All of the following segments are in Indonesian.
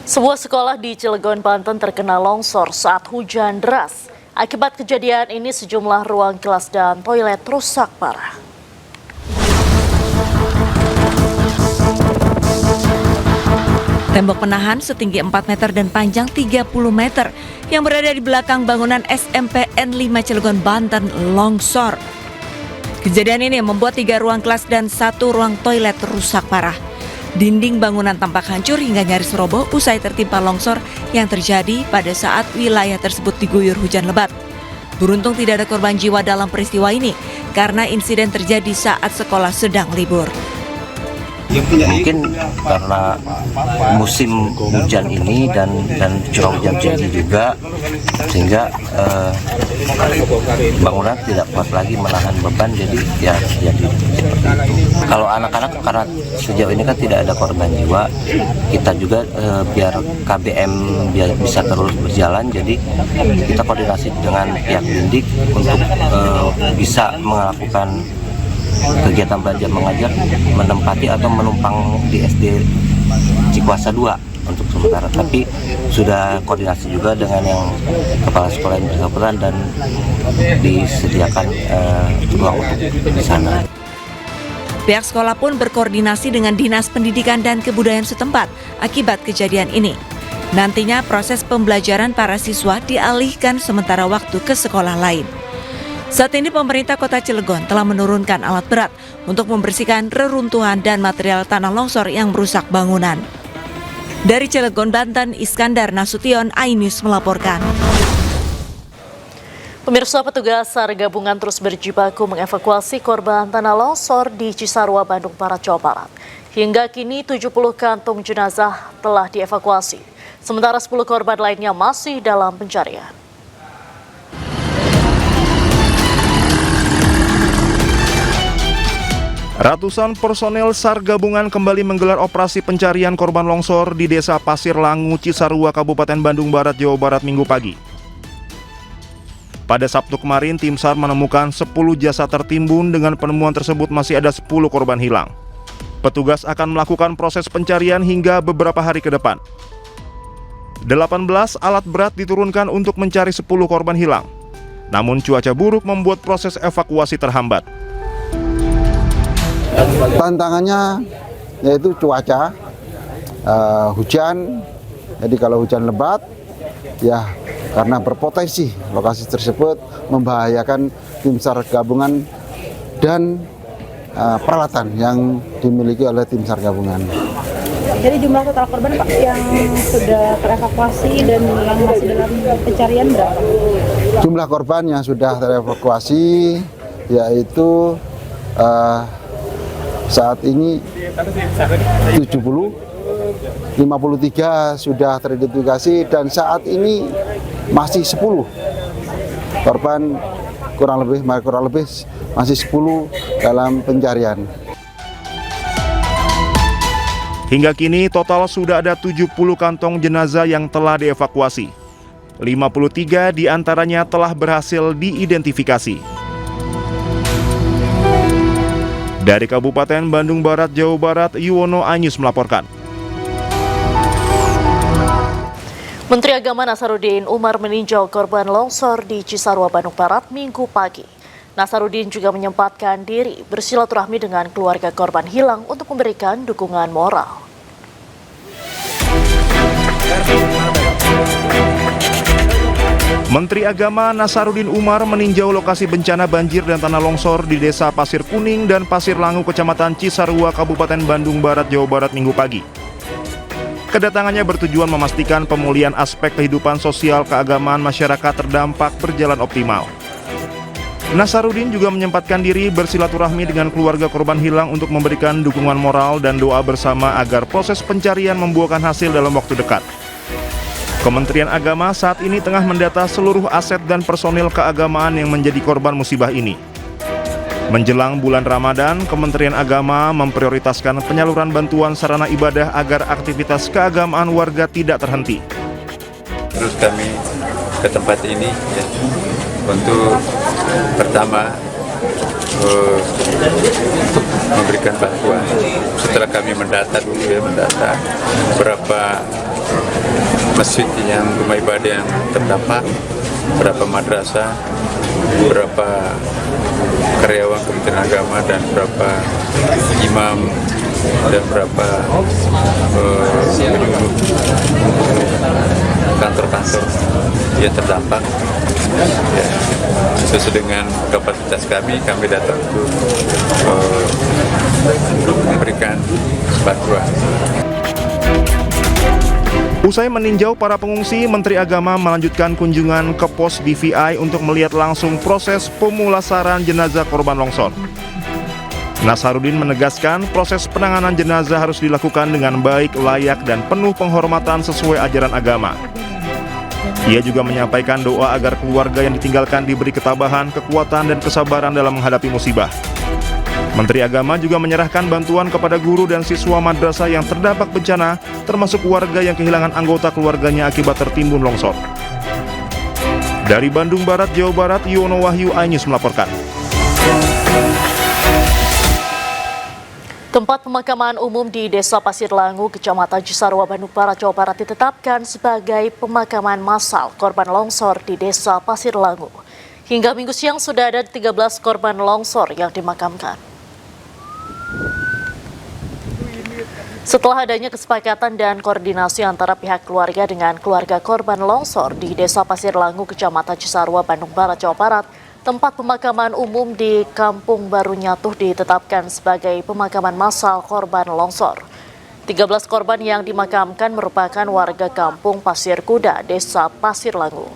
Sebuah sekolah di Cilegon, Banten terkena longsor saat hujan deras. Akibat kejadian ini sejumlah ruang kelas dan toilet rusak parah. Tembok penahan setinggi 4 meter dan panjang 30 meter yang berada di belakang bangunan SMP N5 Cilegon, Banten longsor. Kejadian ini membuat 3 ruang kelas dan 1 ruang toilet rusak parah. Dinding bangunan tampak hancur hingga nyaris roboh usai tertimpa longsor yang terjadi pada saat wilayah tersebut diguyur hujan lebat. Beruntung tidak ada korban jiwa dalam peristiwa ini karena insiden terjadi saat sekolah sedang libur. Mungkin karena musim hujan ini dan curah hujan tinggi juga, sehingga bangunan tidak kuat lagi menahan beban, jadi ya jadi seperti itu. Kalau anak-anak karena sejauh ini kan tidak ada korban jiwa, kita juga biar KBM biar bisa terus berjalan, jadi kita koordinasi dengan pihak Dindik untuk bisa melakukan kegiatan belajar mengajar, menempati atau menumpang di SD Cikuasa 2 untuk sementara. Tapi sudah koordinasi juga dengan yang kepala sekolah yang bersangkutan dan disediakan ruang untuk di sana. Pihak sekolah pun berkoordinasi dengan Dinas Pendidikan dan Kebudayaan setempat akibat kejadian ini. Nantinya proses pembelajaran para siswa dialihkan sementara waktu ke sekolah lain. Saat ini pemerintah Kota Cilegon telah menurunkan alat berat untuk membersihkan reruntuhan dan material tanah longsor yang merusak bangunan. Dari Cilegon, Banten, Iskandar Nasution, iNews melaporkan. Pemirsa, petugas SAR gabungan terus berjibaku mengevakuasi korban tanah longsor di Cisarua, Bandung Barat, Jawa Barat. Hingga kini 70 kantung jenazah telah dievakuasi, sementara 10 korban lainnya masih dalam pencarian. Ratusan personel SAR gabungan kembali menggelar operasi pencarian korban longsor di Desa Pasir Langu, Cisarua, Kabupaten Bandung Barat, Jawa Barat, Minggu pagi. Pada Sabtu kemarin, tim SAR menemukan 10 jasad tertimbun. Dengan penemuan tersebut masih ada 10 korban hilang. Petugas akan melakukan proses pencarian hingga beberapa hari ke depan. 18 alat berat diturunkan untuk mencari 10 korban hilang. Namun cuaca buruk membuat proses evakuasi terhambat. Tantangannya yaitu cuaca, hujan. Jadi kalau hujan lebat, ya karena berpotensi lokasi tersebut membahayakan tim SAR gabungan dan peralatan yang dimiliki oleh tim SAR gabungan. Jadi jumlah total korban Pak yang sudah terevakuasi dan yang masih dalam pencarian berapa? Jumlah korban yang sudah terevakuasi yaitu saat ini 70, 53 sudah teridentifikasi dan saat ini masih 10 korban kurang lebih masih 10 dalam pencarian. Hingga kini total sudah ada 70 kantong jenazah yang telah dievakuasi. 53 diantaranya telah berhasil diidentifikasi. Dari Kabupaten Bandung Barat, Jawa Barat, Yuwono, iNews melaporkan. Menteri Agama Nasaruddin Umar meninjau korban longsor di Cisarua, Bandung Barat, Minggu pagi. Nasaruddin juga menyempatkan diri bersilaturahmi dengan keluarga korban hilang untuk memberikan dukungan moral. Menteri Agama Nasaruddin Umar meninjau lokasi bencana banjir dan tanah longsor di Desa Pasir Kuning dan Pasir Langu, Kecamatan Cisarua, Kabupaten Bandung Barat, Jawa Barat, Minggu pagi. Kedatangannya bertujuan memastikan pemulihan aspek kehidupan sosial keagamaan masyarakat terdampak berjalan optimal. Nasaruddin juga menyempatkan diri bersilaturahmi dengan keluarga korban hilang untuk memberikan dukungan moral dan doa bersama agar proses pencarian membuahkan hasil dalam waktu dekat. Kementerian Agama saat ini tengah mendata seluruh aset dan personil keagamaan yang menjadi korban musibah ini. Menjelang bulan Ramadan, Kementerian Agama memprioritaskan penyaluran bantuan sarana ibadah agar aktivitas keagamaan warga tidak terhenti. Terus kami ke tempat ini ya, untuk pertama memberikan bantuan. Setelah kami mendata berapa masjid yang rumah ibadah yang terdampak, beberapa madrasah, beberapa karyawan Kementerian Agama dan beberapa imam dan beberapa kantor-kantor yang terdampak. Ya, sesuai dengan kapasitas kami datang untuk memberikan bantuan. Usai meninjau para pengungsi, Menteri Agama melanjutkan kunjungan ke pos DVI untuk melihat langsung proses pemulasaran jenazah korban longsor. Nasaruddin menegaskan proses penanganan jenazah harus dilakukan dengan baik, layak, dan penuh penghormatan sesuai ajaran agama. Ia juga menyampaikan doa agar keluarga yang ditinggalkan diberi ketabahan, kekuatan, dan kesabaran dalam menghadapi musibah. Menteri Agama juga menyerahkan bantuan kepada guru dan siswa madrasah yang terdampak bencana, termasuk warga yang kehilangan anggota keluarganya akibat tertimbun longsor. Dari Bandung Barat, Jawa Barat, Yono Wahyu, iNews melaporkan. Tempat pemakaman umum di Desa Pasir Langu, Kecamatan Cisarua, Bandung Barat, Jawa Barat ditetapkan sebagai pemakaman massal korban longsor di Desa Pasir Langu. Hingga Minggu siang sudah ada 13 korban longsor yang dimakamkan. Setelah adanya kesepakatan dan koordinasi antara pihak keluarga dengan keluarga korban longsor di Desa Pasir Langu, Kecamatan Cisarua, Bandung Barat, Jawa Barat, tempat pemakaman umum di Kampung Baru Nyatuh ditetapkan sebagai pemakaman massal korban longsor. 13 korban yang dimakamkan merupakan warga Kampung Pasir Kuda, Desa Pasir Langu.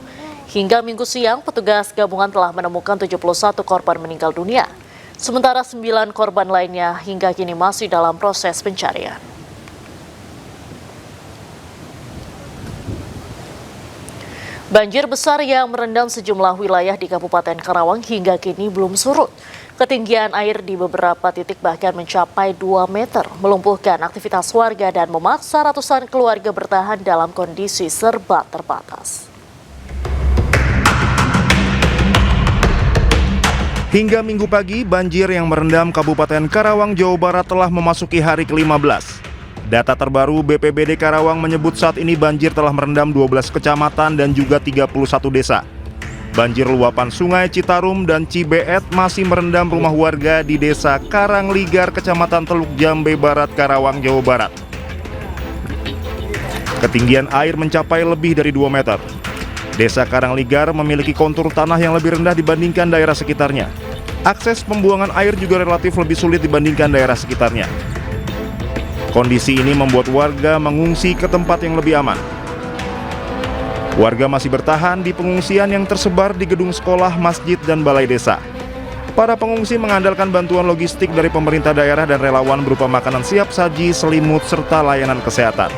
Hingga Minggu siang, petugas gabungan telah menemukan 71 korban meninggal dunia. Sementara 9 korban lainnya hingga kini masih dalam proses pencarian. Banjir besar yang merendam sejumlah wilayah di Kabupaten Karawang hingga kini belum surut. Ketinggian air di beberapa titik bahkan mencapai 2 meter, melumpuhkan aktivitas warga dan memaksa ratusan keluarga bertahan dalam kondisi serba terbatas. Hingga Minggu pagi, banjir yang merendam Kabupaten Karawang, Jawa Barat telah memasuki hari ke-15. Data terbaru BPBD Karawang menyebut saat ini banjir telah merendam 12 kecamatan dan juga 31 desa. Banjir luapan Sungai Citarum dan Cibeet masih merendam rumah warga di Desa Karangligar, Kecamatan Teluk Jambe Barat, Karawang, Jawa Barat. Ketinggian air mencapai lebih dari 2 meter. Desa Karangligar memiliki kontur tanah yang lebih rendah dibandingkan daerah sekitarnya. Akses pembuangan air juga relatif lebih sulit dibandingkan daerah sekitarnya. Kondisi ini membuat warga mengungsi ke tempat yang lebih aman. Warga masih bertahan di pengungsian yang tersebar di gedung sekolah, masjid, dan balai desa. Para pengungsi mengandalkan bantuan logistik dari pemerintah daerah dan relawan berupa makanan siap saji, selimut, serta layanan kesehatan.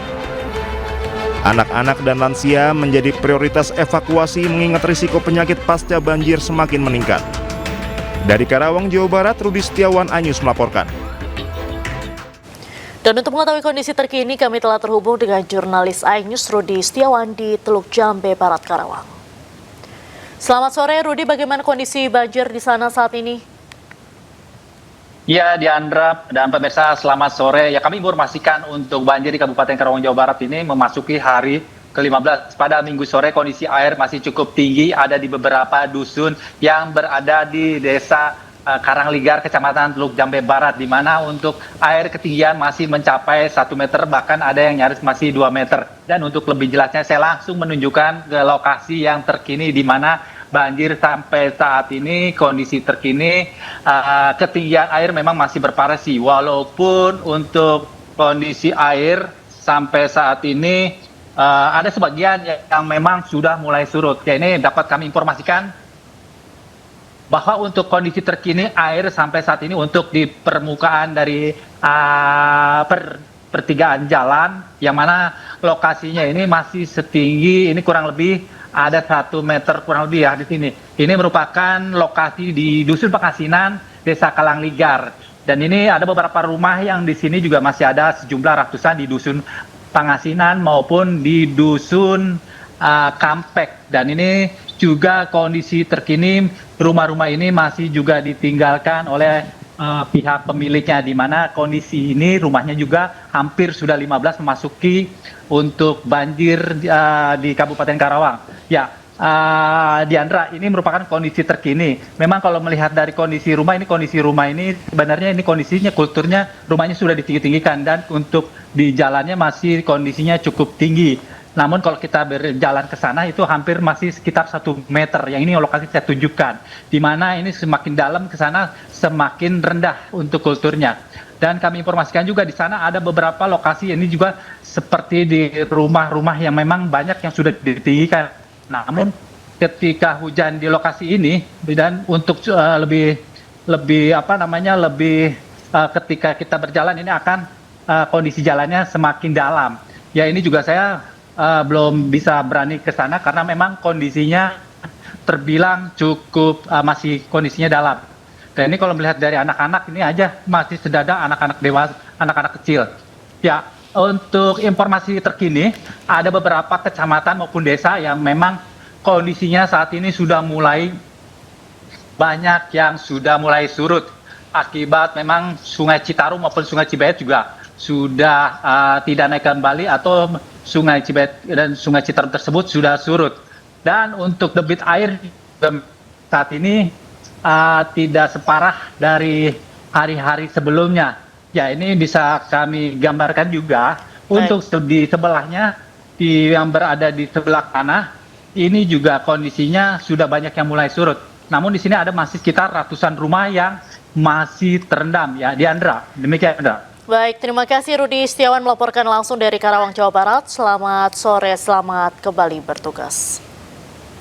Anak-anak dan lansia menjadi prioritas evakuasi mengingat risiko penyakit pasca banjir semakin meningkat. Dari Karawang, Jawa Barat, Rudi Setiawan, iNews melaporkan. Dan untuk mengetahui kondisi terkini, kami telah terhubung dengan jurnalis iNews Rudi Setiawan di Teluk Jambe Barat, Karawang. Selamat sore, Rudi. Bagaimana kondisi banjir di sana saat ini? Ya, Diandra dan pemirsa, selamat sore. Ya, kami informasikan untuk banjir di Kabupaten Karawang, Jawa Barat ini memasuki hari ke-15. Pada Minggu sore kondisi air masih cukup tinggi, ada di beberapa dusun yang berada di Desa Karangligar, Kecamatan Teluk Jambe Barat, di mana untuk air ketinggian masih mencapai 1 meter, bahkan ada yang nyaris masih 2 meter. Dan untuk lebih jelasnya, saya langsung menunjukkan ke lokasi yang terkini di mana banjir sampai saat ini. Kondisi terkini, ketinggian air memang masih bervariasi, walaupun untuk kondisi air sampai saat ini ada sebagian yang memang sudah mulai surut. Ya, ini dapat kami informasikan bahwa untuk kondisi terkini air sampai saat ini untuk di permukaan dari pertigaan jalan, yang mana lokasinya ini masih setinggi, ini kurang lebih ada 1 meter kurang lebih ya di sini. Ini merupakan lokasi di Dusun Pangasinan, Desa Karangligar. Dan ini ada beberapa rumah yang di sini juga masih ada sejumlah ratusan di Dusun Pangasinan maupun di Dusun Kampek. Dan ini juga kondisi terkini rumah-rumah ini masih juga ditinggalkan oleh pihak pemiliknya, di mana kondisi ini rumahnya juga hampir sudah 15 memasuki untuk banjir di Kabupaten Karawang. Ya, Diandra, ini merupakan kondisi terkini. Memang kalau melihat dari kondisi rumah ini sebenarnya ini kondisinya, kulturnya rumahnya sudah ditinggi-tinggikan, dan untuk di jalannya masih kondisinya cukup tinggi. Namun kalau kita berjalan ke sana itu hampir masih sekitar 1 meter. Yang ini lokasi saya tunjukkan, di mana ini semakin dalam ke sana semakin rendah untuk kulturnya. Dan kami informasikan juga di sana ada beberapa lokasi ini juga seperti di rumah-rumah yang memang banyak yang sudah ditinggikan. Namun ketika hujan di lokasi ini, dan untuk ketika kita berjalan ini akan kondisi jalannya semakin dalam. Ya, ini juga saya belum bisa berani ke sana karena memang kondisinya terbilang cukup masih kondisinya dalam. Dan ini kalau melihat dari anak-anak ini aja masih sedada anak-anak dewasa, anak-anak kecil. Ya, untuk informasi terkini ada beberapa kecamatan maupun desa yang memang kondisinya saat ini sudah mulai banyak yang sudah mulai surut akibat memang Sungai Citarum maupun Sungai Cibeet juga sudah tidak naik kembali, atau Sungai Cibeet dan Sungai Citarum tersebut sudah surut. Dan untuk debit air saat ini tidak separah dari hari-hari sebelumnya. Ya, ini bisa kami gambarkan juga. Untuk di sebelahnya, yang berada di sebelah kanan, ini juga kondisinya sudah banyak yang mulai surut. Namun di sini ada masih sekitar ratusan rumah yang masih terendam. Ya, Diandra, demikian, Diandra. Baik, terima kasih Rudi Setiawan melaporkan langsung dari Karawang, Jawa Barat. Selamat sore, selamat kembali bertugas.